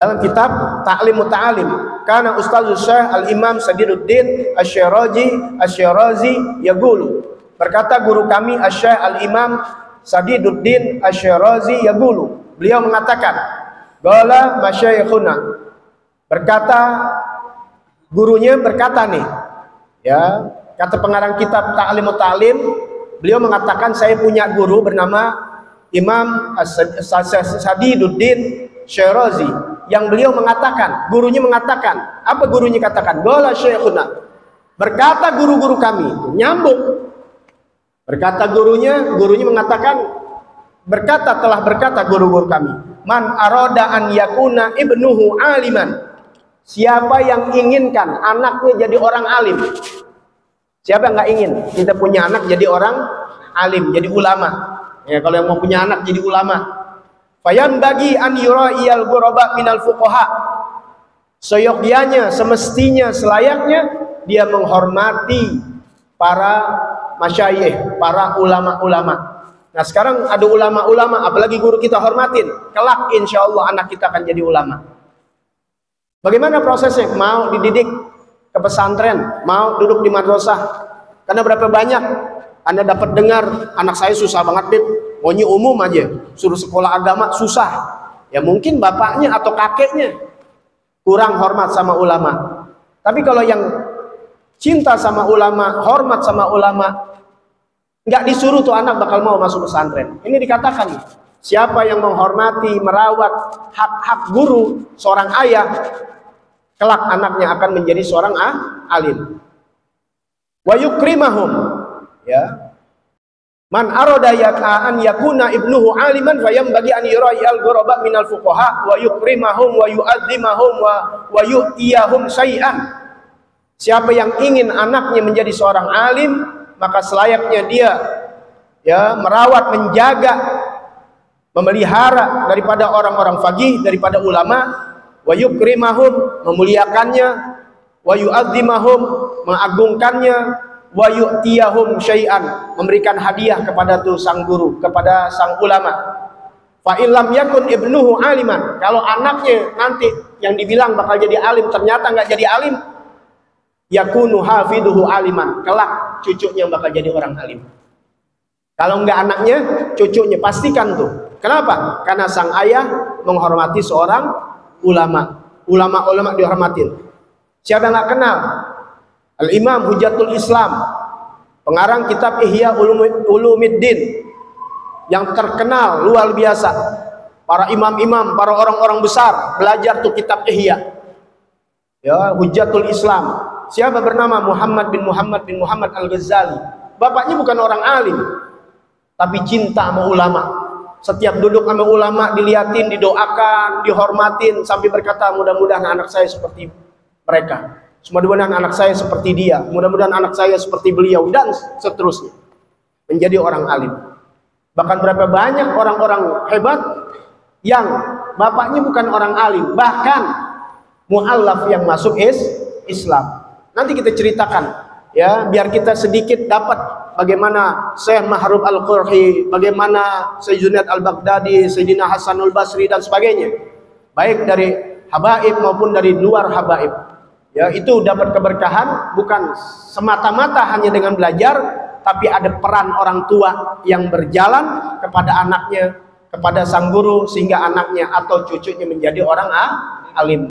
dalam kitab Ta'lim Muta'alim, karena Ustaz Syekh Al-Imam Sadiduddin Asy-Syirazi yaqulu, berkata guru kami Syekh Al-Imam Sadiduddin Asy-Syirazi yaqulu, beliau mengatakan, qala masyayikhuna, berkata gurunya berkata nih, ya, kata pengarang kitab Ta'lim Muta'alim, beliau mengatakan saya punya guru bernama Imam Sadiduddin Syirazi, yang beliau mengatakan, gurunya mengatakan, apa gurunya katakan? Qala syekhuna, berkata guru-guru kami, nyambung. Berkata gurunya mengatakan, telah berkata guru-guru kami, man arada an yakuna ibnuhu aliman, siapa yang inginkan anaknya jadi orang alim. Siapa yang nggak ingin kita punya anak jadi orang alim, jadi ulama? Ya, kalau yang mau punya anak jadi ulama, fayam bagi an yura'iyal ghuraba minal fuqaha, seyogyanya, semestinya, selayaknya dia menghormati para masyayikh, para ulama-ulama. Nah sekarang ada ulama-ulama, apalagi guru kita hormatin, kelak insya Allah anak kita akan jadi ulama. Bagaimana prosesnya? Mau dididik ke pesantren, mau duduk di madrasah. Karena berapa banyak Anda dapat dengar, anak saya susah banget Bib, maunya umum aja, suruh sekolah agama susah. Ya mungkin bapaknya atau kakeknya kurang hormat sama ulama. Tapi kalau yang cinta sama ulama, hormat sama ulama, nggak disuruh tuh anak bakal mau masuk pesantren. Ini dikatakan, siapa yang menghormati, merawat hak-hak guru, seorang ayah, kelak anaknya akan menjadi seorang alim. Wa yukrimahum, ya. Man arada an yakuna ibnuhu aliman fayam bagi an yura'iyal ghuraba minal fuqaha wa yukrimahum wa yu'azzimahum wa yu'tiyahum syai'an. Siapa yang ingin anaknya menjadi seorang alim, maka selayaknya dia, ya, merawat, menjaga, memelihara daripada orang-orang faqih, daripada ulama, wa yukrimahum, memuliakannya, wa yu'azzimahum, mengagungkannya, wa yu'tiyahum syai'an, memberikan hadiah kepada tuh sang guru, kepada sang ulama. Fa illam yakun ibnuhu aliman, kalau anaknya nanti yang dibilang bakal jadi alim ternyata nggak jadi alim, yakunu hafiduhu aliman, kelak cucunya bakal jadi orang alim. Kalau nggak anaknya, cucunya, pastikan tuh. Kenapa? Karena sang ayah menghormati seorang ulama. Ulama-ulama dihormatin. Siapa yang nggak kenal? Al-Imam Hujatul Islam, pengarang kitab Ihya Ulumuddin, yang terkenal luar biasa. Para imam-imam, para orang-orang besar belajar tuh kitab Ihya, ya, Hujatul Islam. Siapa bernama Muhammad bin Muhammad Al-Ghazali. Bapaknya bukan orang alim, tapi cinta sama ulama. Setiap duduk sama ulama diliatin, didoakan, dihormatin, sampai berkata, mudah-mudahan anak saya seperti mereka. Mudah-mudahan anak saya seperti dia, mudah-mudahan anak saya seperti beliau, dan seterusnya. Menjadi orang alim. Bahkan berapa banyak orang-orang hebat yang bapaknya bukan orang alim, bahkan mu'allaf yang masuk Islam. Nanti kita ceritakan, ya, biar kita sedikit dapat bagaimana Syekh Mahrub Al-Qurhi, bagaimana Syekh Junaid Al-Baghdadi, Sayyidina Hasanul Basri dan sebagainya. Baik dari habaib maupun dari luar habaib. Ya, itu dapat keberkahan bukan semata-mata hanya dengan belajar, tapi ada peran orang tua yang berjalan kepada anaknya, kepada sang guru, sehingga anaknya atau cucunya menjadi orang alim.